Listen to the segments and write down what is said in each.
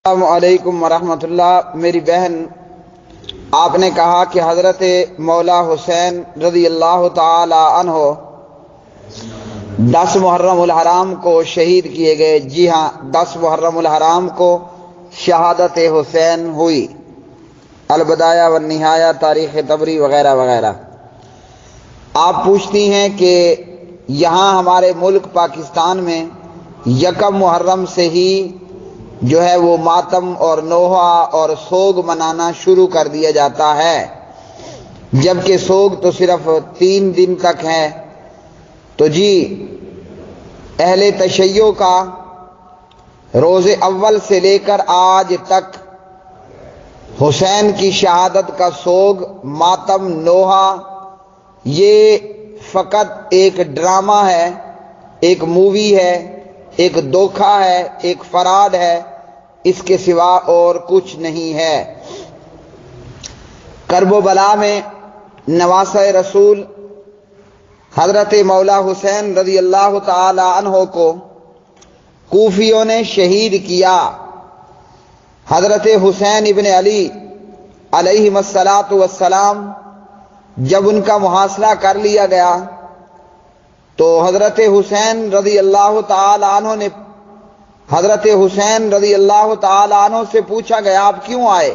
السلام علیکم ورحمۃ اللہ۔ میری بہن، آپ نے کہا کہ حضرت مولا حسین رضی اللہ تعالی عنہ 10 محرم الحرام کو شہید کیے گئے۔ جی ہاں، 10 محرم الحرام کو شہادت حسین ہوئی۔ البدایہ والنہایہ، تاریخ طبری وغیرہ وغیرہ۔ آپ پوچھتی ہیں کہ یہاں ہمارے ملک پاکستان میں 1 محرم سے ہی جو ہے وہ ماتم اور نوحہ اور سوگ منانا شروع کر دیا جاتا ہے، جبکہ سوگ تو صرف 3 دن تک ہے۔ تو جی، اہل تشیع کا روز اول سے لے کر آج تک حسین کی شہادت کا سوگ، ماتم، نوحہ، یہ فقط ایک ڈرامہ ہے، ایک مووی ہے، ایک دھوکہ ہے، ایک فراڈ ہے، اس کے سوا اور کچھ نہیں ہے۔ کرب و بلا میں نواسہ رسول حضرت مولا حسین رضی اللہ تعالی عنہ کو کوفیوں نے شہید کیا۔ حضرت حسین ابن علی علیہ الصلاۃ والسلام جب ان کا محاصرہ کر لیا گیا تو حضرت حسین رضی اللہ تعالی عنہ نے حضرت حسین رضی اللہ تعالی عنہ سے پوچھا گیا، آپ کیوں آئے؟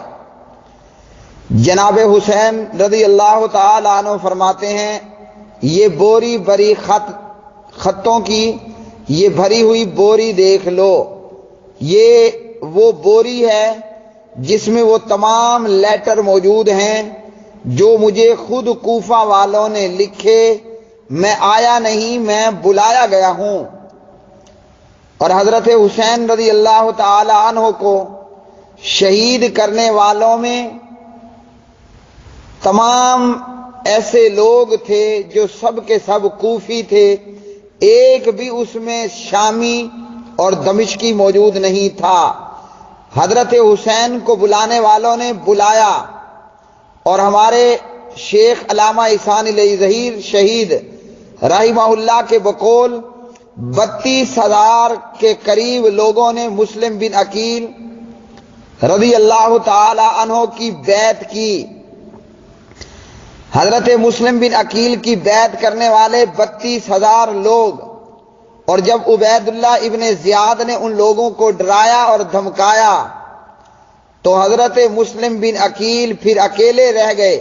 جناب حسین رضی اللہ تعالی عنہ فرماتے ہیں، یہ بوری بری خطوں کی یہ بھری ہوئی بوری دیکھ لو، یہ وہ بوری ہے جس میں وہ تمام لیٹر موجود ہیں جو مجھے خود کوفہ والوں نے لکھے۔ میں آیا نہیں، میں بلایا گیا ہوں۔ اور حضرت حسین رضی اللہ تعالی عنہ کو شہید کرنے والوں میں تمام ایسے لوگ تھے جو سب کے سب کوفی تھے، ایک بھی اس میں شامی اور دمشقی موجود نہیں تھا۔ حضرت حسین کو بلانے والوں نے بلایا، اور ہمارے شیخ علامہ احسان علی ظہیر شہید رحمہ اللہ کے بقول 32,000 کے قریب لوگوں نے مسلم بن عقیل رضی اللہ تعالی عنہ کی بیعت کی۔ حضرت مسلم بن عقیل کی بیعت کرنے والے 32,000 لوگ، اور جب عبید اللہ ابن زیاد نے ان لوگوں کو ڈرایا اور دھمکایا تو حضرت مسلم بن عقیل پھر اکیلے رہ گئے۔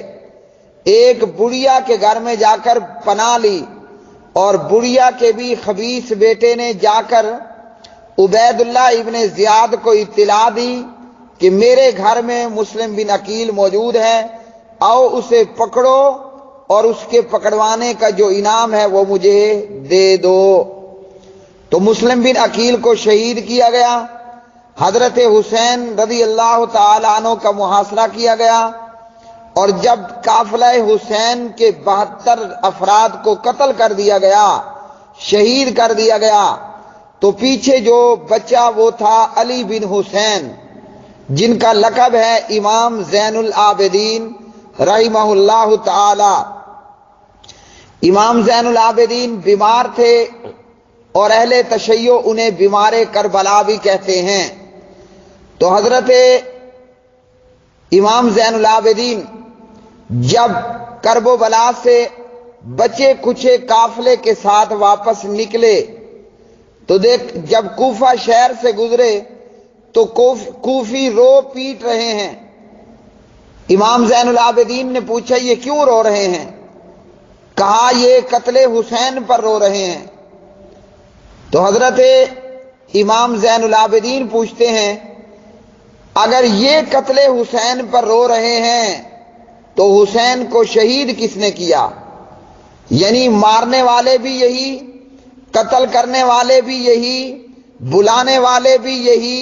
ایک بڑھیا کے گھر میں جا کر پناہ لی، اور بڑھیا کے بھی خبیث بیٹے نے جا کر عبید اللہ ابن زیاد کو اطلاع دی کہ میرے گھر میں مسلم بن عقیل موجود ہے، آؤ اسے پکڑو اور اس کے پکڑوانے کا جو انعام ہے وہ مجھے دے دو۔ تو مسلم بن عقیل کو شہید کیا گیا۔ حضرت حسین رضی اللہ تعالی عنہ کا محاصرہ کیا گیا، اور جب قافلہ حسین کے 72 افراد کو قتل کر دیا گیا، شہید کر دیا گیا، تو پیچھے جو بچا وہ تھا علی بن حسین، جن کا لقب ہے امام زین العابدین رحمہ اللہ تعالی۔ امام زین العابدین بیمار تھے، اور اہل تشیع انہیں بیمار کربلا بھی کہتے ہیں۔ تو حضرت امام زین العابدین جب کرب و بلا سے بچے کچے قافلے کے ساتھ واپس نکلے تو جب کوفہ شہر سے گزرے تو کوفی رو پیٹ رہے ہیں۔ امام زین العابدین نے پوچھا، یہ کیوں رو رہے ہیں؟ کہا، یہ قتل حسین پر رو رہے ہیں۔ تو حضرت امام زین العابدین پوچھتے ہیں، اگر یہ قتل حسین پر رو رہے ہیں تو حسین کو شہید کس نے کیا؟ یعنی مارنے والے بھی یہی، قتل کرنے والے بھی یہی، بلانے والے بھی یہی،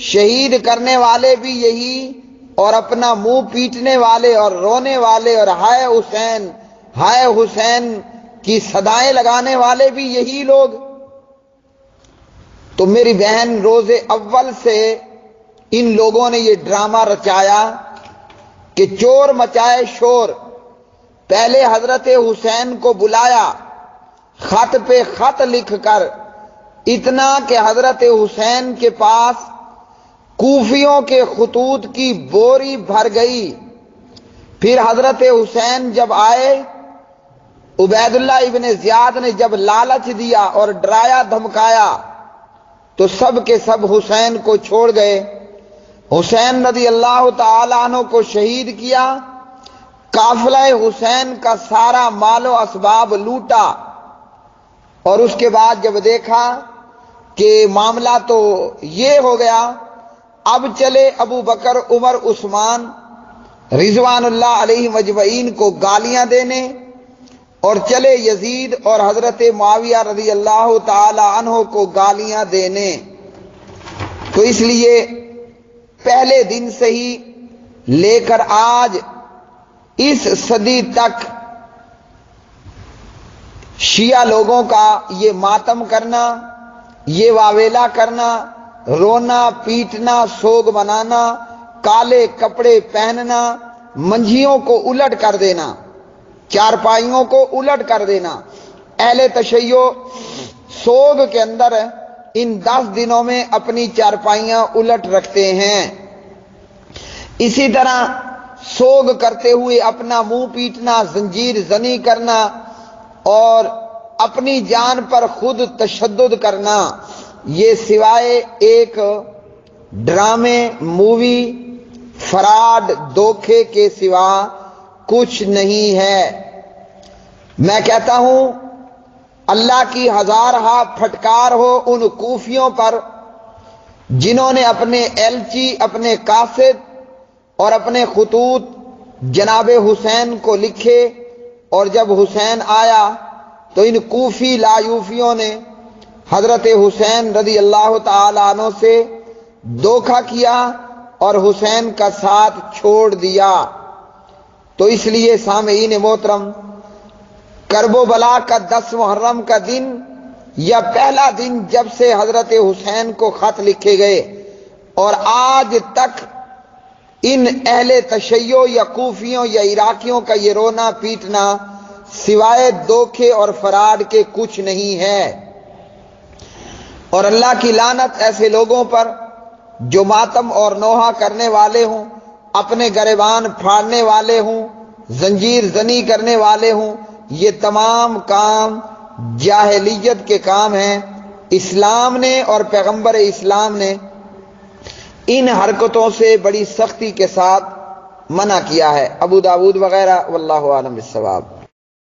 شہید کرنے والے بھی یہی، اور اپنا منہ پیٹنے والے اور رونے والے اور ہائے حسین ہائے حسین کی صدائیں لگانے والے بھی یہی لوگ۔ تو میری بہن، روز اول سے ان لوگوں نے یہ ڈرامہ رچایا کہ چور مچائے شور۔ پہلے حضرت حسین کو بلایا، خط پہ خط لکھ کر، اتنا کہ حضرت حسین کے پاس کوفیوں کے خطوط کی بوری بھر گئی۔ پھر حضرت حسین جب آئے، عبید اللہ ابن زیاد نے جب لالچ دیا اور ڈرایا دھمکایا تو سب کے سب حسین کو چھوڑ گئے۔ حسین رضی اللہ تعالی عنہ کو شہید کیا، قافلہ حسین کا سارا مال و اسباب لوٹا، اور اس کے بعد جب دیکھا کہ معاملہ تو یہ ہو گیا، اب چلے ابو بکر عمر عثمان رضوان اللہ علیہ مجمعین کو گالیاں دینے، اور چلے یزید اور حضرت معاویہ رضی اللہ تعالی عنہ کو گالیاں دینے۔ تو اس لیے پہلے دن سے ہی لے کر آج اس صدی تک شیعہ لوگوں کا یہ ماتم کرنا، یہ واویلا کرنا، رونا پیٹنا، سوگ منانا، کالے کپڑے پہننا، منجھیوں کو الٹ کر دینا، چارپائیوں کو الٹ کر دینا۔ اہل تشیع سوگ کے اندر ان 10 دنوں میں اپنی چارپائیاں الٹ رکھتے ہیں۔ اسی طرح سوگ کرتے ہوئے اپنا منہ پیٹنا، زنجیر زنی کرنا اور اپنی جان پر خود تشدد کرنا، یہ سوائے ایک ڈرامے، مووی، فراڈ، دھوکے کے سوا کچھ نہیں ہے۔ میں کہتا ہوں اللہ کی ہزارہا پھٹکار ہو ان کوفیوں پر جنہوں نے اپنے ایلچی، اپنے قاصد اور اپنے خطوط جناب حسین کو لکھے، اور جب حسین آیا تو ان کوفی لایوفیوں نے حضرت حسین رضی اللہ تعالی عنہ سے دھوکہ کیا اور حسین کا ساتھ چھوڑ دیا۔ تو اس لیے سامعین محترم، کرب و بلا کا 10 محرم کا دن یا پہلا دن جب سے حضرت حسین کو خط لکھے گئے اور آج تک ان اہل تشیع یا کوفیوں یا عراقیوں کا یہ رونا پیٹنا سوائے دھوکے اور فراڈ کے کچھ نہیں ہے۔ اور اللہ کی لعنت ایسے لوگوں پر جو ماتم اور نوحہ کرنے والے ہوں، اپنے گریبان پھاڑنے والے ہوں، زنجیر زنی کرنے والے ہوں۔ یہ تمام کام جاہلیت کے کام ہیں۔ اسلام نے اور پیغمبر اسلام نے ان حرکتوں سے بڑی سختی کے ساتھ منع کیا ہے۔ ابو داؤد وغیرہ، واللہ اعلم بالصواب۔